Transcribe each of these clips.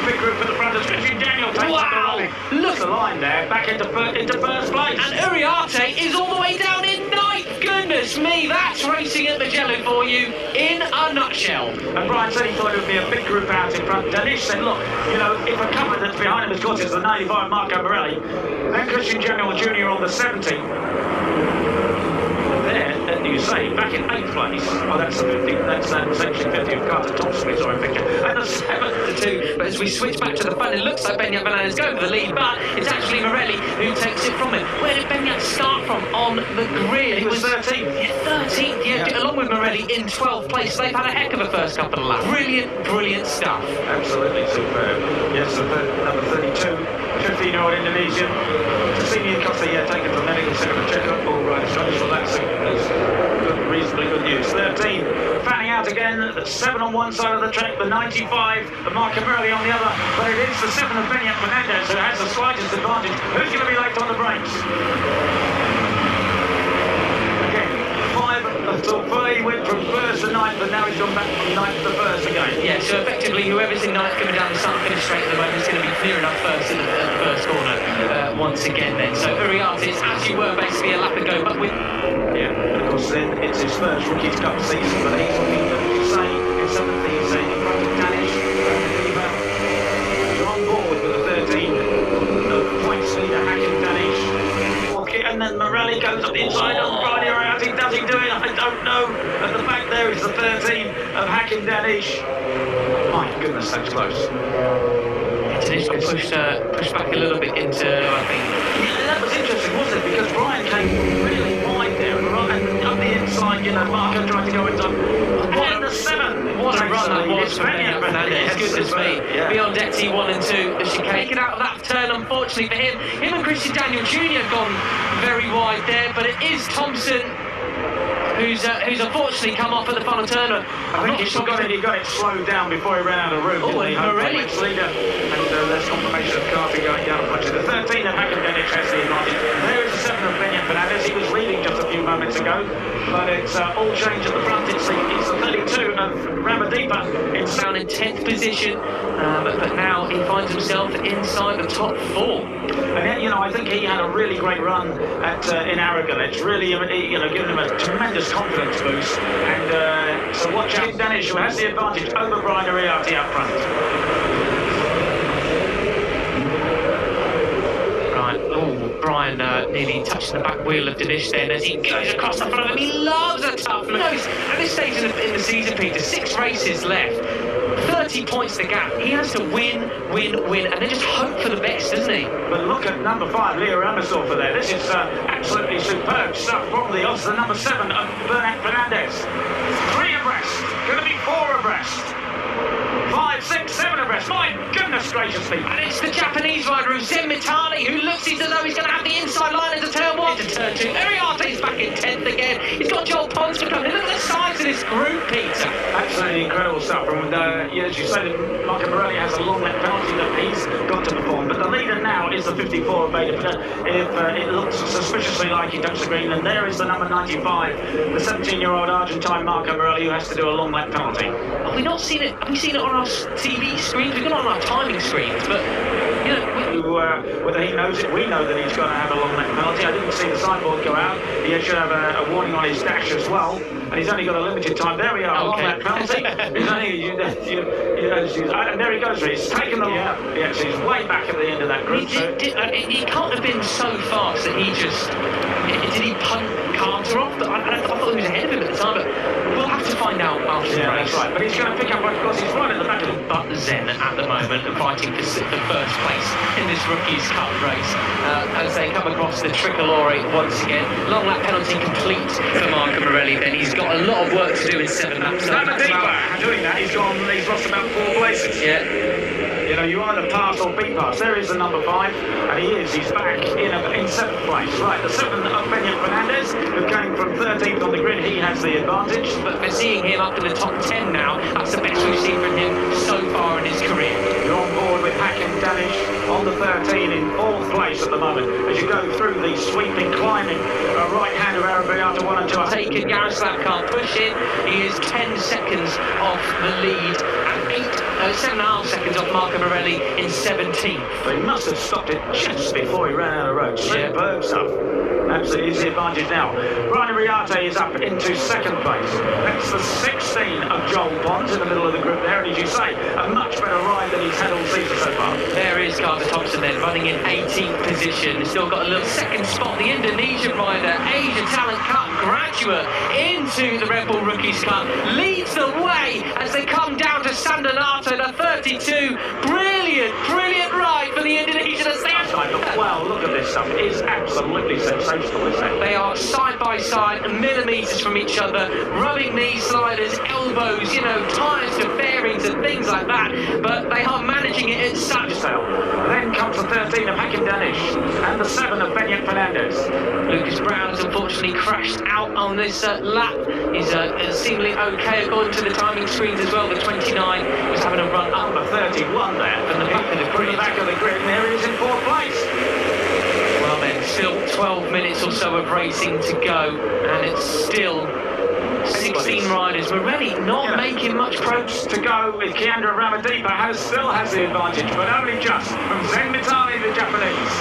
big group at the front as Christian Daniel takes up the rally. Look the line there, back into first place. And Uriarte is all the way down in ninth. Goodness me, that's racing at Magellan for you in a nutshell. And Brian said he thought it would be a big group out in front. Danish said, look, you know, if a cover that's behind him, of course, is the 95 Marco Morelli, then Christian Daniel Jr. on the 70. There, you say, back in 8th place. Oh, that's the 50. That's section 50 of Kata Thompson, sorry, picture. And the 7th to 2. But as we switch back to the front, it looks like Benyat Bananas going for the lead, but it's actually Morelli who takes it from him. Where did Benyat start from on the grid? He was 13th. Yeah, 13th, yeah, along with Morelli in 12th place. They've had a heck of a first couple of laps. Brilliant, brilliant stuff. Absolutely superb. Yes, number 32, 15-year-old Indonesian. Senior Kata, taken from medical centre of checkup. All right, so that's good, reasonably good news. 13, fanning out again, 7 on one side of the track, the 95 of Marco Morelli on the other, but it is the 7 of Benyat Fernandez who has the slightest advantage. Who's going to be late on the brakes? Again, 5 until 3, went from 1st to 9th, but now he's gone back from 9th to 1st again. Yeah, so effectively whoever's in 9th coming down the start finish straight at the moment is going to be clear enough first in the first corner once again then. So Uriarte is, as you were, basically a lap ago, but with... Yeah, and of course then it's his first Rookies Cup season, but he's looking, as you say, in 7th, he's in front of Danish. You're on board with the 13, the points leader, Hakim Danish. And then Morelli goes up the inside on Friday Uriarte. Does he do it? I don't know. But the fact there is the 13 of Hakim Danish. My goodness, that's close. Danish got pushed back a little bit into, I think. Yeah, that was interesting, wasn't it? Because Brian came really wide there, and up the inside, you know, Marco tried to go into. And the 7. What a run that was for Benyat Fernandez. Goodness me. Yeah. Beyond Detti 1 and 2. The chicane get out of that turn, unfortunately for him. Him and Christian Daniel Jr. have gone very wide there, but it is Thompson who's unfortunately come off at the final turn. I think he got it slowed down before he ran out of room. Oh, and Morelli. Leader, and that's confirmation of Kata going down a bunch. The 13 of Hakim Danish has the advantage. There is the 7 of Benyat Fernandez. He was leading just a few moments ago, but it's all changed at the front. It's the 32 of Ramadipa. It's down in 10th position, but now he finds himself inside the top 4. And then, you know, I think he had a really great run in Aragon. It's really, you know, given him a tremendous confidence boost. And so watch out, Danish, who has the advantage over Brian Uriarte up front. Right, oh, Brian nearly touched the back wheel of Danish then as he goes across the front of him. He loves a tough look. At this stage in the season, Peter, 6 races left. 30 points the gap. He has to win, and then just hope for the best, doesn't he? But look at number 5, Leo Ramasor for there. This is absolutely superb stuff from the odds. The number 7 of Benyat Fernandez. 3 abreast. Going to be 4 abreast. 5, 6, 7 abreast. My goodness gracious me. And it's the Japanese rider, Zen Mitali, who looks as though he's going to have the inside line into turn 1. Into turn 2. Uriarte's back in 10th again. He's got Joel Pons for coming. Look at the size of this group, Peter. Absolutely incredible stuff. And as you say, Marco Morelli has a long lap penalty that he's got to perform. But the leader now is the 54 of Beta. If it looks suspiciously like he touched the green, then there is the number 95, the 17-year-old Argentine Marco Morelli, who has to do a long lap penalty. Have we not seen it? Have we seen it on our TV screens? We've got it on our timing screens, but you know, whether he knows it, we know that he's going to have a long lap penalty. I didn't see the signboard go out. He should have a warning on his dash as well, and he's only got a limited time. There we are, long lap penalty. He's only, and there he goes. He's taken the long lap. Yes, he's way back at the end of that group. He can't have been so fast that he just did he punt Kata off? But I thought he was ahead of him at the time, but we'll have to find out after the race. That's right. But he's going to pick up, of course, he's right at the back of him. But Zen at the moment fighting for the first place in this Rookies Cup race as they come across the Tricolore once again. Long lap penalty complete for Marco Morelli. Then he's got a lot of work to do in 7 laps. Doing that, he's lost about 4 places. Yeah. You know, you either pass or be passed. There is the number 5, and he's back in 7th place. Right, the 7 of Benyat Fernandez, who came from 13th on the grid, he has the advantage. But we're seeing him up in the top 10 now. That's the best we've seen from him so far in his career. You're on board with Hakim Danish on the 13 in 4th place at the moment. As you go through the sweeping, climbing right hand of Arabiata 1 and 2. Taken, Yaroslav can't push in. He is 10 seconds off the lead and 8 7.5 seconds off Marco Morelli in 17th. But he must have stopped it just before he ran out of road. Superb stuff. Absolutely easy advantage now. Brian Riarte is up into second place. That's the 16 of Joel Bonds in the middle of the group there. And as you say, a much better ride than he's had all season so far. There is Kata Thompson then, running in 18th position. Still got a little second spot. The Indonesian rider, Asia Talent Cup graduate into the Red Bull Rookies Cup, leads the way as they come down to San Donato, the 32. Brilliant ride for the Indonesian as they wow, look at this stuff. It's absolutely sensational, isn't it? They are side by side, millimetres from each other, rubbing knee sliders, elbows, you know, ties to bearings and things like that, but they are managing it in such style. Then comes the 13 of Hakim Danish and the 7 of Benyat Fernandez. Lucas Brown has unfortunately crashed out on this lap. He's seemingly okay according to the timing screens as well. The 29 was having a run up. Number 31 there. From the back of the grid. And there he is in 4th place. Well then, still 12 minutes or so of racing to go, and it's still 16 riders. Morelli not making much progress to go with Keandra Ramadipa still has the advantage, but only just from Zen Mitali, the Japanese.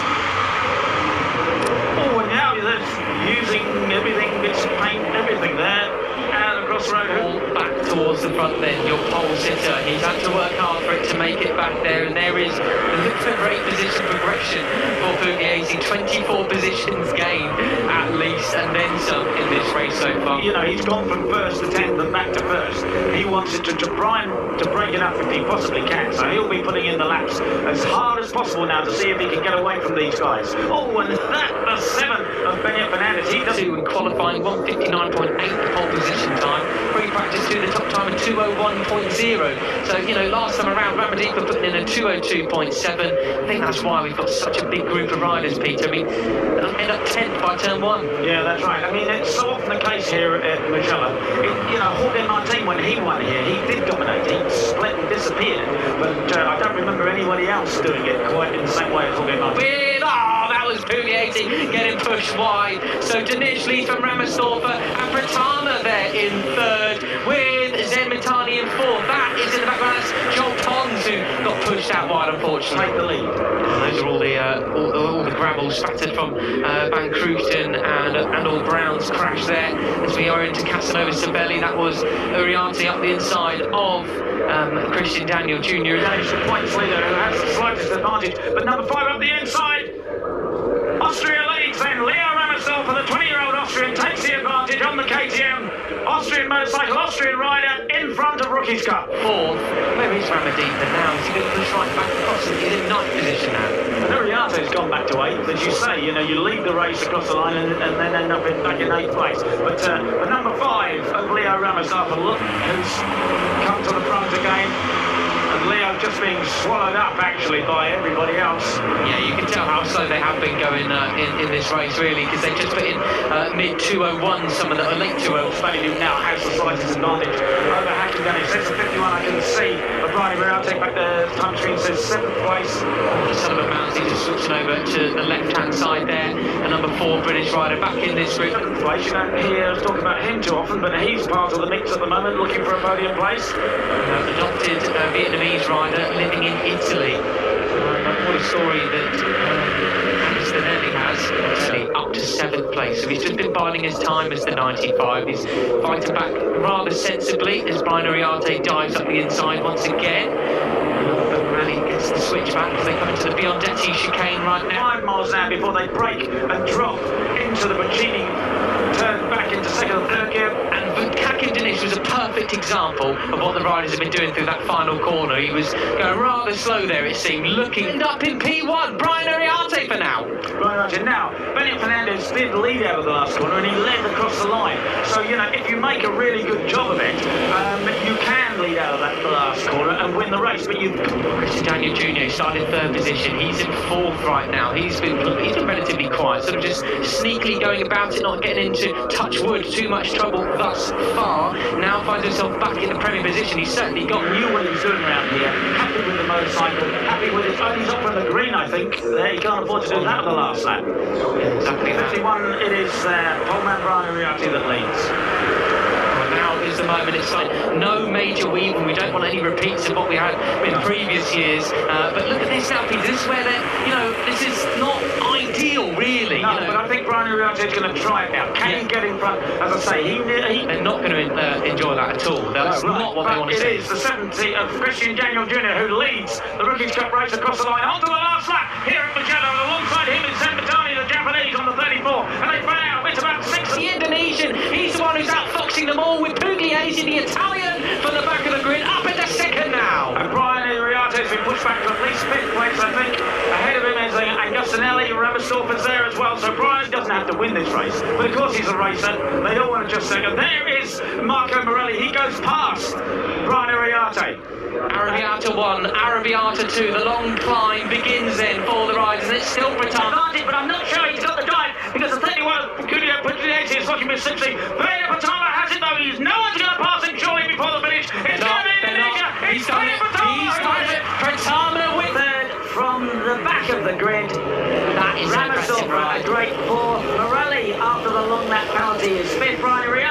Oh, and now that's using everything, bits of paint, everything there. And across the road. All back towards the front then, your pole sitter. He's had to work hard for it to make it back there, and there is the great position progression for Pugliese. 24 positions gained at least, and then some in this race so far. You know, he's gone from first to 10th and back to first. He wants it to Brian to break it up if he possibly can, so he'll be putting in the laps as hard as possible now to see if he can get away from these guys. Oh, and that, the 7 of Benyat Fernandez. He does in qualifying, 1:59.8 the pole position time. Pre-practice to the top time of 2:01.0. So, you know, last time around, Ramadipa putting in a 2:02.7. I think that's why we've got such a big group of riders, Peter. I mean, they'll end up 10th by turn 1. Yeah, that's right. I mean, it's so often the case here at Mugello. You know, Jorge Martin, when he won here, he did dominate. He split and disappeared. But I don't remember anybody else doing it quite in the same way as Jorge Martin. That was Pugliese getting pushed wide. So Danish leads from Ramastorfa and Pratama there in 3rd with Zen Mitani in 4th. That is in the background. That's Joel Pons who got pushed out wide, unfortunately. Take the lead. Those are all the gravel spattered from Van Kroosten and all Brown's crash there as we are into Casanova Sabelli. That was Uriarte up the inside of Christian Daniel Jr. Danish the points leader who has the slightest advantage, but number 5 up the inside. Austria leads then. Leo Ramasol for the 20-year-old Austrian takes the advantage on the KTM. Austrian motorcycle, Austrian rider in front of Rookies Cup. 4th. Where is Ramadipa now? Is he going to push right back across? He's in 9th position now. And Uriarte's gone back to 8th. As you say, you know, you lead the race across the line and then end up back in 8th place. But number 5 of Leo Ramasol, who's come to the front again. And Leo just being swallowed up, actually, by everybody else. Yeah, you can tell how slow they have been going in this race, really, because they just put in mid-2:01, some of the late 2:01. Stadium now has the slightest advantage over Hakim Danish. Says the 51, I can see. But Brian Riarte back there, time screen says 7th place. Sullivan Mountain just switching over to the left-hand side there. And number 4 British rider back in this group. 7th place, you don't hear us talk about him too often, but he's part of the mix at the moment, looking for a podium place. Adopted Vietnamese rider living in Italy. What a story that Stanelli has. Actually up to 7th place. So he's just been biding his time as the 95. He's fighting back rather sensibly as Brian Uriarte dives up the inside once again. But Rally gets the switch back as they come into the Biondetti chicane right now. 5 miles now before they break and drop into the Bocchini, turn back into 2nd and 3rd gear. And Hakim Danish was a perfect example of what the riders have been doing through that final corner. He was going rather slow there, it seemed, looking up in P1. Brian Uriarte for now. Brian Uriarte. Now, Benyat Fernandez did lead out of the last corner and he led across the line. So, you know, if you make a really good job of it, you can lead out of that last corner and win the race. But Christian Daniel Jr. started 3rd position. He's in 4th right now. He's been relatively quiet, sort of just sneakily going about it, not getting into, touch wood, too much trouble thus far. Now finds himself back in the Premier position. He's certainly knew what he was doing around here. Happy with the motorcycle, happy with his he's up on the green, I think. He can't afford to do that at the last lap. Exactly. 51, it is Paulman Brian Uriarte that leads. Now is the moment. It's like no major weaving. We don't want any repeats of what we had in previous years. But look at this now, Peter. This is where this is not ideal, really. No, but I think Brian Uriarte is going to try it now. Can he get in front? As I say, they're not going to enjoy that at all. That's not what they want to see. It is the 70 of Christian Daniel Jr. who leads the Rookies Cup race across the line onto the last lap here at Magellan. Alongside him is Senbatani, the Japanese, on the 34. And they fan out. It's about 6. The Indonesian, he's the one who's outfoxing them all with Pugliese, the Italian, from the back of the grid, up into second now. And Brian Uriarte has been pushed back to at least 5th place, I think. Ahead of him is Angustinelli, Remersdorf is there as well, so Brian doesn't have to win this race. But of course he's a racer. They don't want to just second. There is Marco Morelli. He goes past Brian Uriarte. Arrabbiata 1, Arrabbiata 2, the long climb begins then for the riders, and it's still Brittan. Advantage, but I'm not sure he's got the drive, because the 31 Pugliese is looking with 60. Vaya Patama has it though. No one's going to pass him surely before the finish. It's going to be Indonesia. He's done it. He's done it. Brittan with third from the back of the grid. That is Remersdorf, a great fourth. Morelli after the long lap penalty is 5th. Brian Uriarte